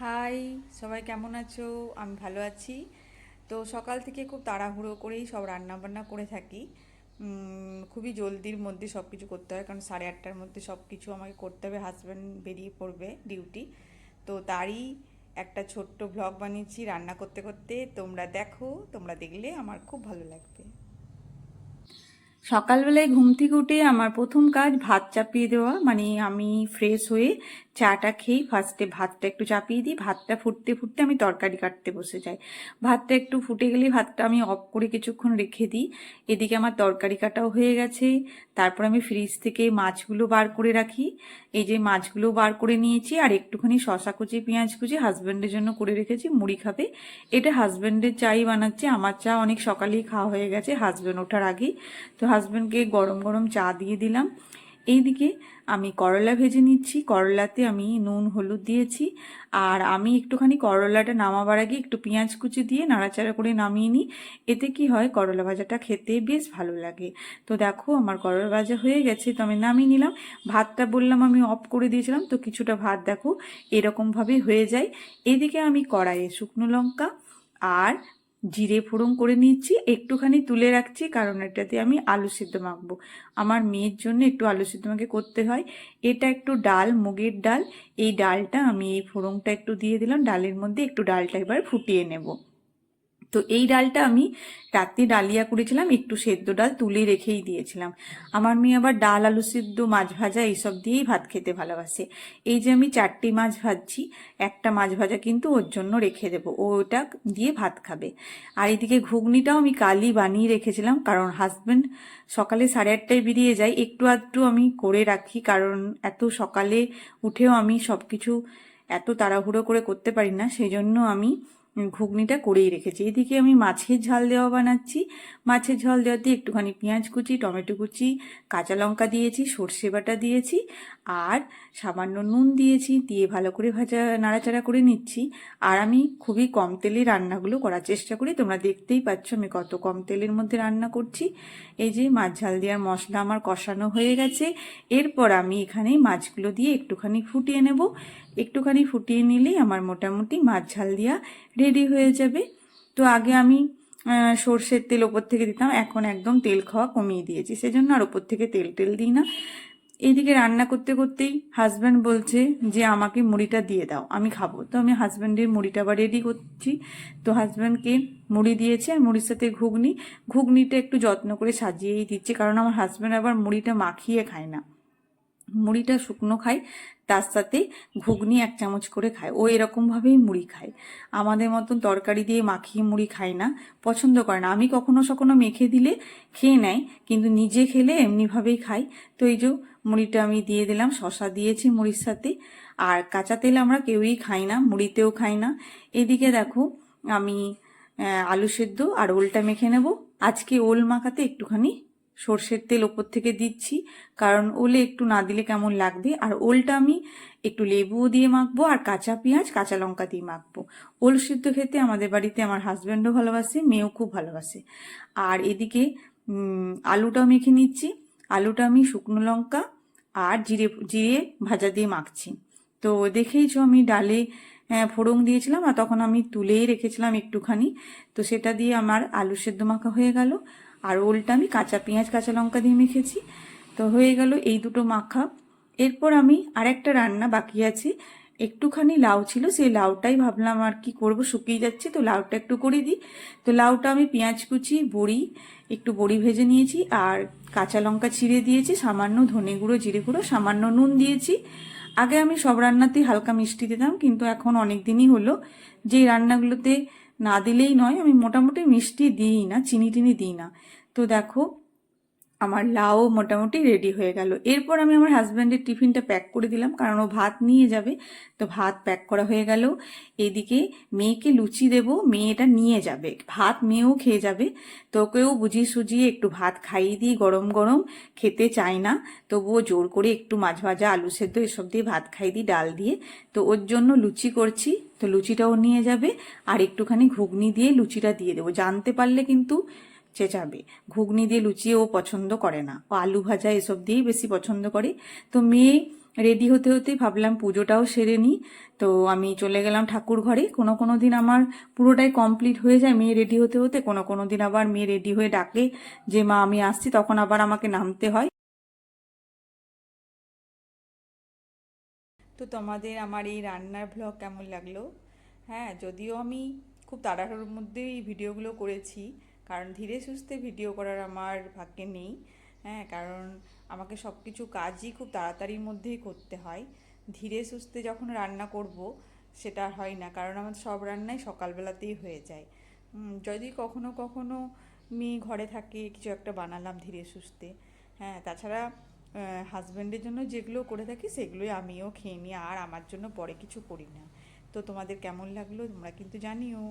High, সবাই কেমন আছো? আমি ভালো আছি। তো সকাল থেকে খুব তাড়াহুড়ো করেই সব রান্না বান্না করে থাকি। খুবই জলদির মধ্যে সব কিছু করতে হয়, কারণ 8:30টার মধ্যে সব কিছু আমাকে করতে হবে, হাজব্যান্ড বেরিয়ে পড়বে ডিউটি। তো তারই একটা ছোট্ট ব্লগ বানিয়েছি রান্না করতে করতে। তোমরা দেখো, তোমরা দেখলে আমার খুব ভালো লাগবে। সকালবেলায় ঘুম থেকে উঠে আমার প্রথম কাজ ভাত চাপিয়ে দেওয়া, মানে আমি ফ্রেশ হয়ে চাটা খেয়ে ফার্স্টে ভাতটা একটু চাপিয়ে দিই। ভাতটা ফুটতে ফুটতে আমি তরকারি কাটতে বসে যাই। ভাতটা একটু ফুটে গেলে ভাতটা আমি অফ করে কিছুক্ষণ রেখে দিই। এদিকে আমার তরকারি কাটাও হয়ে গেছে। তারপর আমি ফ্রিজ থেকে মাছগুলো বার করে রাখি। এই যে মাছগুলো বার করে নিয়েছি, আর একটুখানি শশা কুচি পেঁয়াজ কুচি হাজব্যান্ডের জন্য করে রেখেছি, মুড়ি খাবে। এটা হাজব্যান্ডের চাই বানাচ্ছি, আমার চা অনেক সকালেই খাওয়া হয়ে গেছে হাজব্যান্ড ওঠার আগেই। তো হাজব্যান্ডকে গরম গরম চা দিয়ে দিলাম। এইদিকে আমি করলা ভেজে নিচ্ছি। করলাতে আমি নুন হলুদ দিয়েছি, আর আমি একটুখানি করলাটা নামাবার আগে একটু পেঁয়াজ কুচি দিয়ে নাড়াচাড়া করে নামিয়ে নিই। এতে কি হয়, করলা ভাজাটা খেতে বেশ ভালো লাগে। তো দেখো আমার করলা ভাজা হয়ে গেছে, তো আমি নামিয়ে নিলাম। ভাতটা বললাম আমি অফ করে দিয়েছিলাম, তো কিছুটা ভাত দেখো এরকমভাবে হয়ে যায়। এদিকে আমি কড়াইয়ে শুকনো লঙ্কা আর জিরে ফোড়ন করে নিচ্ছি, একটুখানি তুলে রাখছি, কারণ এটাতে আমি আলু সিদ্ধ মাখবো। আমার মেয়ের জন্য একটু আলু সিদ্ধ মাখে করতে হয়। এটা একটু ডাল, মুগের ডাল। এই ডালটা আমি এই ফোড়নটা একটু দিয়ে দিলাম, ডালের মধ্যে একটু ডালটা এবার ফুটিয়ে নেব। তো এই ডালটা আমি রাত্রে ডালিয়া করেছিলাম, একটু সেদ্ধ ডাল তুলে রেখেই দিয়েছিলাম। আমার মেয়ে আবার ডাল আলু সিদ্ধ মাছ ভাজা এইসব দিয়েই ভাত খেতে ভালোবাসে। এই যে আমি 4টি মাছ ভাজছি, একটা মাছ ভাজা কিন্তু ওর জন্য রেখে দেবো, ও ওটা দিয়ে ভাত খাবে। আর এদিকে ঘুগনিটাও আমি কালই বানিয়ে রেখেছিলাম, কারণ হাজব্যান্ড সকালে 8:30টায় বেরিয়ে যায়, একটু আধটু আমি করে রাখি, কারণ এত সকালে উঠেও আমি সব কিছু এত তাড়াহুড়ো করে করতে পারি না, সেই জন্য আমি ঘুগনিটা করেই রেখেছি। এদিকে আমি মাছের ঝাল দেওয়া বানাচ্ছি। মাছের ঝাল দেওয়াতে একটুখানি পেঁয়াজ কুচি, টমেটো কুচি, কাঁচা লঙ্কা দিয়েছি, সর্ষে বাটা দিয়েছি, আর সামান্য নুন দিয়েছি, দিয়ে ভালো করে নাড়াচাড়া করে নিচ্ছি। আর আমি খুবই কম তেলে রান্নাগুলো করার চেষ্টা করি, তোমরা দেখতেই পাচ্ছ আমি কত কম তেলের মধ্যে রান্না করছি। এই যে মাছ ঝাল দেওয়ার মশলা আমার কষানো হয়ে গেছে। এরপর আমি এখানে মাছগুলো দিয়ে একটুখানি ফুটিয়ে নেব। একটুখানি ফুটিয়ে নিলেই আমার মোটামুটি মাছ ঝাল দেওয়া রেডি হয়ে যাবে। তো আগে আমি সর্ষের তেল ওপর থেকে দিতাম, এখন একদম তেল খাওয়া কমিয়ে দিয়েছি, সেজন্য আর ওপর থেকে তেল টেল দিই না। এইদিকে রান্না করতে করতেই হাজব্যান্ড বলছে যে আমাকে মুড়িটা দিয়ে দাও, আমি খাবো। তো আমি হাজব্যান্ডের মুড়িটা আবার রেডি করছি। তো হাজব্যান্ডকে মুড়ি দিয়েছে, আর মুড়ির সাথে ঘুগনি। ঘুগনিটা একটু যত্ন করে সাজিয়েই দিচ্ছি, কারণ আমার হাজব্যান্ড আবার মুড়িটা মাখিয়ে খায় না, মুড়িটা শুকনো খায়, তার সাথে ঘুগনি 1 চামচ করে খায়। ও এরকমভাবেই মুড়ি খায়, আমাদের মতন তরকারি দিয়ে মাখিয়ে মুড়ি খায় না, পছন্দ করে না। আমি কখনো সখনো মেখে দিলে খেয়ে নেয়, কিন্তু নিজে খেলে এমনিভাবেই খায়। তো এই যে মুড়িটা আমি দিয়ে দিলাম, শশা দিয়েছি মুড়ির সাথে। আর কাঁচা তেল আমরা কেউই খাই না, মুড়িতেও খাই না। এদিকে দেখো আমি আলু সেদ্ধ আর ওলটা মেখে নেব। আজকে ওল মাখাতে একটুখানি সর্ষের তেল ওপর থেকে দিচ্ছি, কারণ ওলে একটু না দিলে কেমন লাগবে। আর ওলটা আমি একটু লেবুও দিয়ে মাখবো, আর কাঁচা পেঁয়াজ কাঁচা লঙ্কা দিয়ে মাখবো। ওল সিদ্ধ খেতে আমাদের বাড়িতে আমার হাজব্যান্ডও ভালোবাসে, মেয়েও খুব ভালোবাসে। আর এদিকে আলুটাও মেখে নিচ্ছি। আলুটা আমি শুকনো লঙ্কা আর জিরে জিরে ভাজা দিয়ে মাখছি। তো দেখেইছো আমি ডালে ফোড়ন দিয়েছিলাম, আর তখন আমি তুলেই রেখেছিলাম একটুখানি। তো সেটা দিয়ে আমার আলু সেদ্ধ মাখা হয়ে গেল। আর ওলটা আমি কাঁচা পেঁয়াজ কাঁচা লঙ্কা দিয়ে মেখেছি। তো হয়ে গেল এই দুটো মাখা। এরপর আমি আরেকটা রান্না বাকি আছে, একটুখানি লাউ ছিল, সেই লাউটাই ভাবলাম আর কি করব, শুকিয়ে যাচ্ছে, তো লাউটা একটু করে দিই। তো লাউটা আমি পেঁয়াজ কুচি, বড়ি, একটু বড়ি ভেজে নিয়েছি, আর কাঁচা লঙ্কা ছিঁড়ে দিয়েছি, সামান্য ধনে গুঁড়ো জিরে গুঁড়ো, সামান্য নুন দিয়েছি। আগে আমি সব রান্নাতেই হালকা মিষ্টি দিতাম, কিন্তু এখন অনেক দিনই হলো যে রান্নাগুলোতে না দিলেই নয়, আমি মোটামুটি মিষ্টি দিই না, চিনি টিনি দিই না। তো দেখো আমার লাউ মোটামুটি রেডি হয়ে গেল। এরপর আমি আমার হাজব্যান্ডের টিফিনটা প্যাক করে দিলাম, কারণ ও ভাত নিয়ে যাবে। তো ভাত প্যাক করা হয়ে গেল। এদিকে মেয়েকে লুচি দেব, মেয়েটা নিয়ে যাবে ভাত, মেয়েও খেয়ে যাবে। তো ওকেও বুঝিয়ে সুজিয়ে একটু ভাত খাইয়ে দিই, গরম গরম খেতে চায় না, তবুও জোর করে একটু মাছ ভাজা আলু সেদ্ধ এসব দিয়ে ভাত খাইয়ে দিই ডাল দিয়ে। তো ওর জন্য লুচি করছি, তো লুচিটাও নিয়ে যাবে। আর একটুখানি ঘুগনি দিয়ে লুচিটা দিয়ে দেবো, জানতে পারলে কিন্তু চেঁচাবে। ঘুগনি দিয়ে লুচি ও পছন্দ করে না, ও আলু ভাজা এসব দিয়েই বেশি পছন্দ করে। তো মেয়ে রেডি হতে হতেই ভাবলাম পুজোটাও সেরে নিই। তো আমি চলে গেলাম ঠাকুর ঘরে। কোনো কোনো দিন আমার পুরোটাই কমপ্লিট হয়ে যায় মেয়ে রেডি হতে হতে, কোনো কোনো দিন আবার মেয়ে রেডি হয়ে ডাকে যে মা আমি আসছি, তখন আবার আমাকে নামতে হয়। তো তোমাদের আমার এই রান্নার ভ্লগ কেমন লাগলো? হ্যাঁ, যদিও আমি খুব তাড়াহুড়োর মধ্যেই এই ভিডিওগুলো করেছি, কারণ ধীরে সুস্থে ভিডিও করার আমার ভাগ্যে নেই। হ্যাঁ, কারণ আমাকে সব কিছু কাজই খুব তাড়াতাড়ির মধ্যেই করতে হয়। ধীরে সুস্থে যখন রান্না করব সেটা আর হয় না, কারণ আমার সব রান্নাই সকালবেলাতেই হয়ে যায়। যদি কখনো কখনো মেয়ে ঘরে থাকে কিছু একটা বানালাম ধীরে সুস্থে। হ্যাঁ, তাছাড়া হাজব্যান্ডের জন্য যেগুলো করে থাকি সেগুলোই আমিও খেয়ে নিই, আর আমার জন্য পরে কিছু করি না। তো তোমাদের কেমন লাগলো তোমরা কিন্তু জানিও।